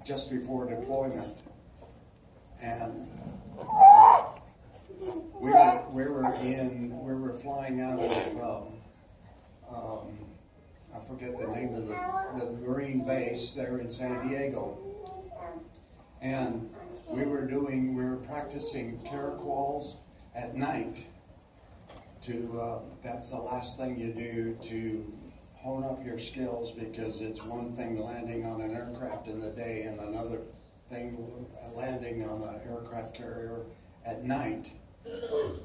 just before deployment. And we were flying out of I forget the name of the Marine base there in San Diego, and we were practicing caracols at night. That's the last thing you do to hone up your skills, because it's one thing landing on an aircraft in the day and another thing landing on an aircraft carrier at night.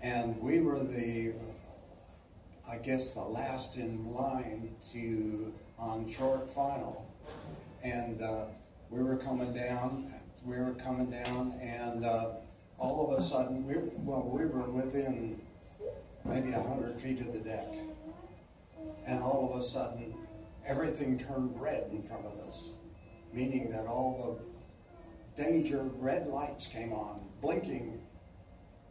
And we were the last in line on short final. And we were coming down, and all of a sudden, we were within maybe 100 feet of the deck. And all of a sudden, everything turned red in front of us, meaning that all the danger red lights came on, blinking,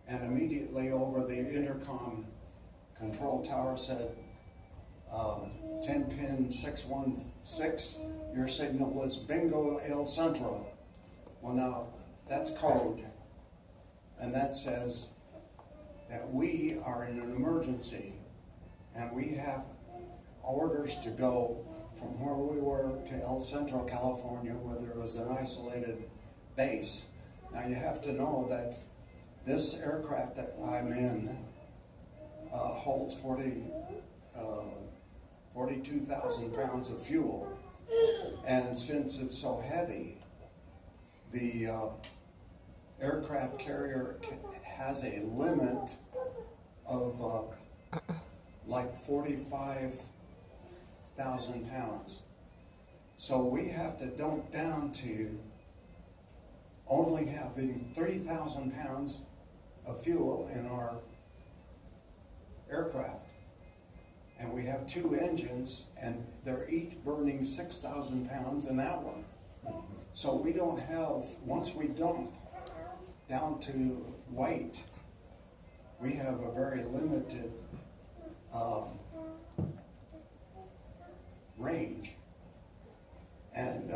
and immediately over the intercom control tower said, 10 pin 616, your signal is Bingo El Centro. Well, now that's code, and that says that we are in an emergency, and we have orders to go from where we were to El Centro, California, where there was an isolated base. Now you have to know that this aircraft that I'm in holds 42,000 pounds of fuel, and since it's so heavy, the aircraft carrier has a limit of like 45,000 pounds. So we have to dump down to only having 3,000 pounds of fuel in our aircraft. And we have two engines, and they're each burning 6,000 pounds in that one. So we don't have, once we dump down to weight, we have a very limited range. And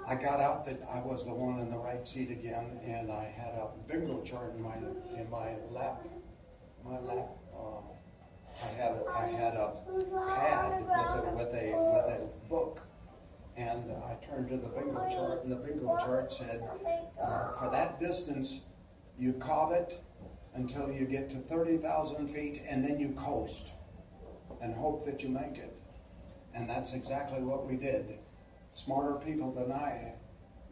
I got out that I was the one in the right seat again, and I had a bingo chart in my lap. I had a pad with a book, and I turned to the bingo chart, and the bingo chart said, for that distance, you cob it until you get to 30,000 feet, and then you coast and hope that you make it. And that's exactly what we did. Smarter people than I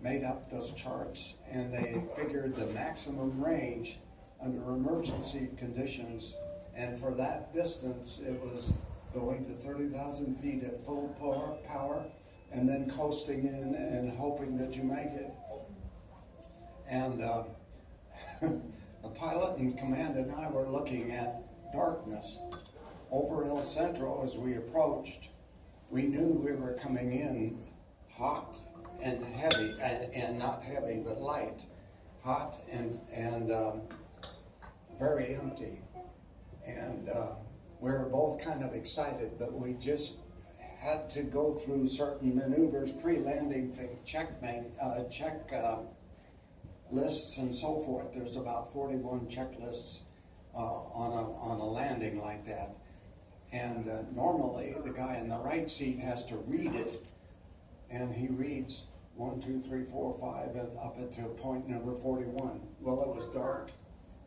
made up those charts, and they figured the maximum range under emergency conditions, and for that distance it was going to 30,000 feet at full power and then coasting in and hoping that you make it. And the pilot in command and I were looking at darkness over El Centro. As we approached, we knew we were coming in hot and heavy, and not heavy but light, hot and very empty. And we were both kind of excited, but we just had to go through certain maneuvers, pre-landing thing, check lists and so forth. There's about 41 checklists on a landing like that. And normally the guy in the right seat has to read it, and he reads 1, 2, 3, 4, 5 up to point number 41. Well, it was dark,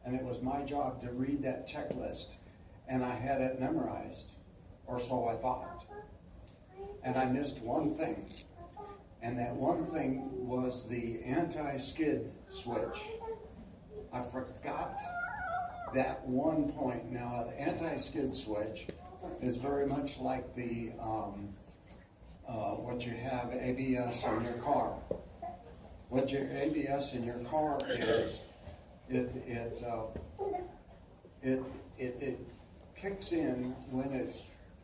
and it was my job to read that checklist, and I had it memorized, or so I thought. And I missed one thing, and that one thing was the anti-skid switch. I forgot that one point. Now, the anti-skid switch is very much like the what you have ABS in your car. What your ABS in your car is, it kicks in when it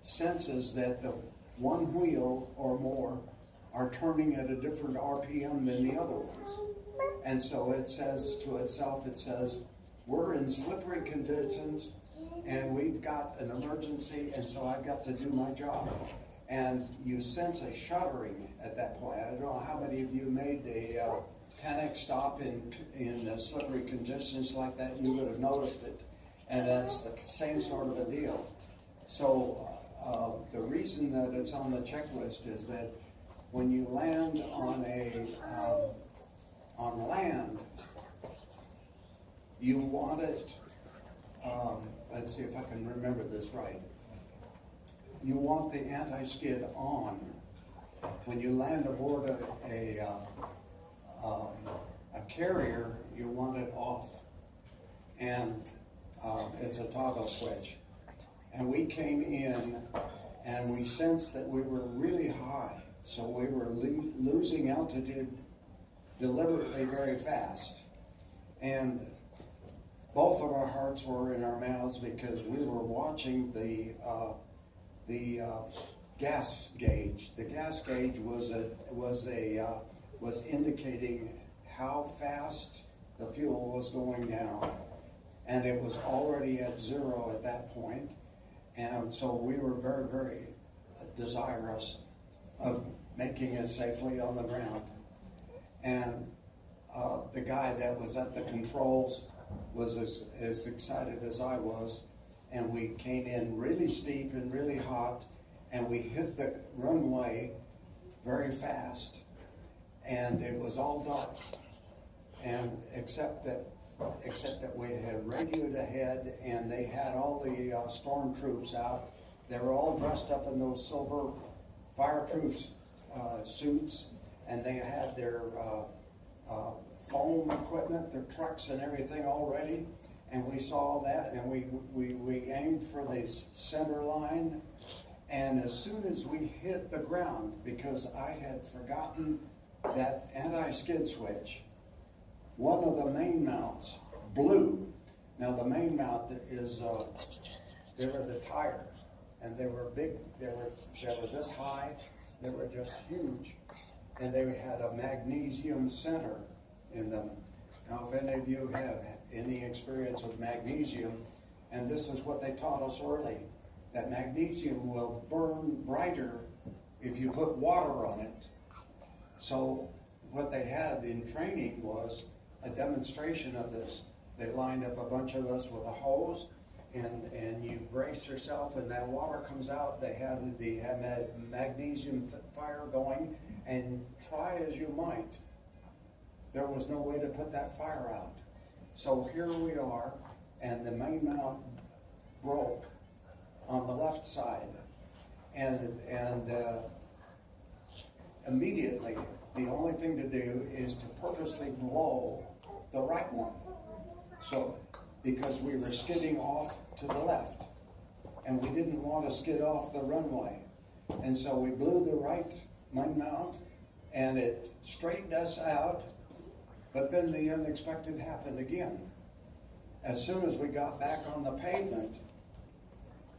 senses that the one wheel or more are turning at a different RPM than the other ones. And so it says to itself, we're in slippery conditions and we've got an emergency, and so I've got to do my job. and you sense a shuddering at that point. I don't know how many of you made a panic stop in slippery conditions like that. You would have noticed it, and that's the same sort of a deal. So the reason that it's on the checklist is that when you land on land, you want it. Let's see if I can remember this right. You want the anti-skid on. When you land aboard a carrier, you want it off, and it's a toggle switch. And we came in, and we sensed that we were really high, so we were losing altitude deliberately very fast. And both of our hearts were in our mouths because we were watching the gas gauge. The gas gauge was indicating how fast the fuel was going down, and it was already at 0 at that point. And so we were very, very desirous of making it safely on the ground. And the guy that was at the controls was as excited as I was, and we came in really steep and really hot, and we hit the runway very fast, and it was all dark, and except that we had radioed ahead, and they had all the storm troops out. They were all dressed up in those silver fireproof suits, and they had their foam equipment, their trucks and everything all ready. And we saw that, and we aimed for the center line. And as soon as we hit the ground, because I had forgotten that anti-skid switch, one of the main mounts blew. Now the main mount is, they were the tires, and they were big, they were this high, they were just huge, and they had a magnesium center in them. Now if any of you have any experience with magnesium, and this is what they taught us early, that magnesium will burn brighter if you put water on it. So what they had in training was a demonstration of this. They lined up a bunch of us with a hose, and you brace yourself, and that water comes out. They had magnesium fire going, and try as you might, there was no way to put that fire out. So here we are, and the main mount broke on the left side, and immediately the only thing to do is to purposely blow the right one. So, because we were skidding off to the left, and we didn't want to skid off the runway, and so we blew the right main mount, and it straightened us out. But then the unexpected happened again. As soon as we got back on the pavement,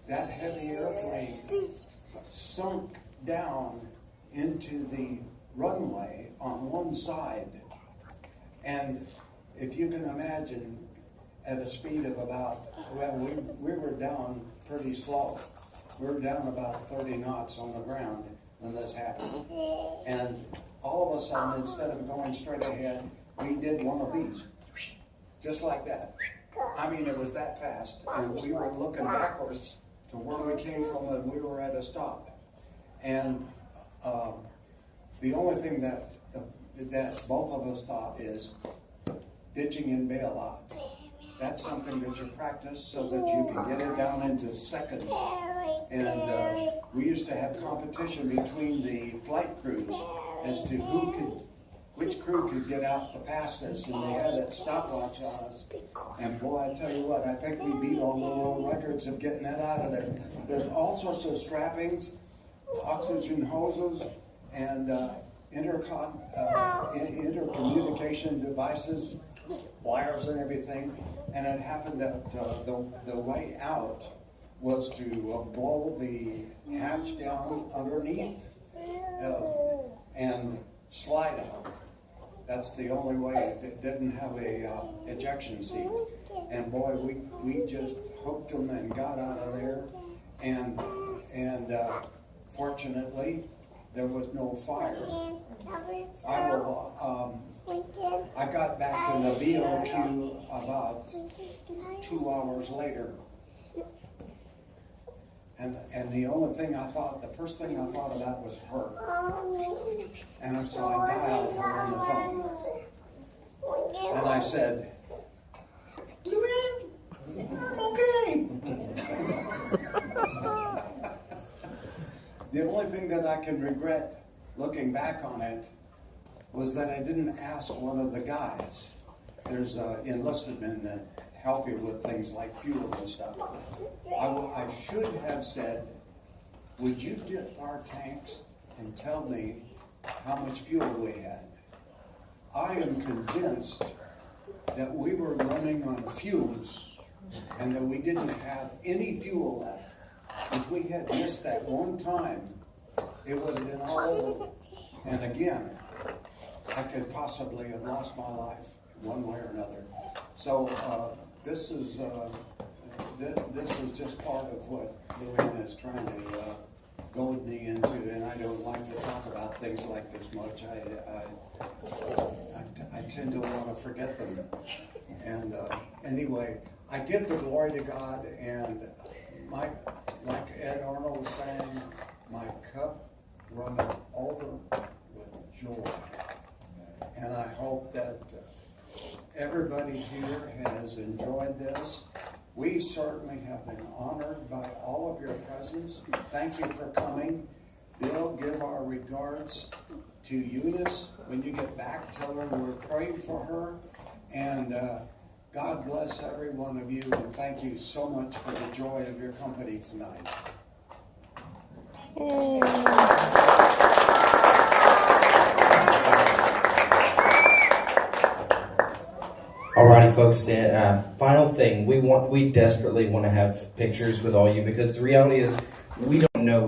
that heavy airplane sunk down into the runway on one side. And if you can imagine, at a speed of about, well, we were down pretty slow. We were down about 30 knots on the ground when this happened. And all of a sudden, instead of going straight ahead, we did one of these, just like that. I mean, it was that fast, and we were looking backwards to where we came from, and we were at a stop. And the only thing that both of us thought is ditching and bailout. That's something that you practice so that you can get it down into seconds. And we used to have competition between the flight crews as to which crew could get out the fastest, and they had that stopwatch on us. And boy, I tell you what, I think we beat all the world records of getting that out of there. There's all sorts of strappings, oxygen hoses, and intercommunication devices, wires and everything. And it happened that the way out was to blow the hatch down underneath and slide out. That's the only way. It didn't have a ejection seat. And boy, we just hooked them and got out of there. And Fortunately, there was no fire. I got back to the BOQ about 2 hours later. And the only thing the first thing I thought about was her. And so I dialed her on the phone. And I said, "Luann, I'm okay." The only thing that I can regret looking back on it was that I didn't ask one of the guys. There's enlisted men that help you with things like fuel and stuff. I should have said, "Would you dip our tanks and tell me how much fuel we had?" I am convinced that we were running on fumes and that we didn't have any fuel left. If we had missed that one time, it would have been all over. And again, I could possibly have lost my life one way or another. So this is just part of what Luann is trying to goad me into, and I don't like to talk about things like this much. I tend to want to forget them. And anyway, I give the glory to God, and like Ed Arnold was saying, my cup runneth over with joy. And I hope that everybody here has enjoyed this. We certainly have been honored by all of your presence. Thank you for coming. Bill, give our regards to Eunice. When you get back, tell her we're praying for her. And God bless every one of you, and thank you so much for the joy of your company tonight. Alrighty, folks. Final thing, we desperately want to have pictures with all you, because the reality is we don't know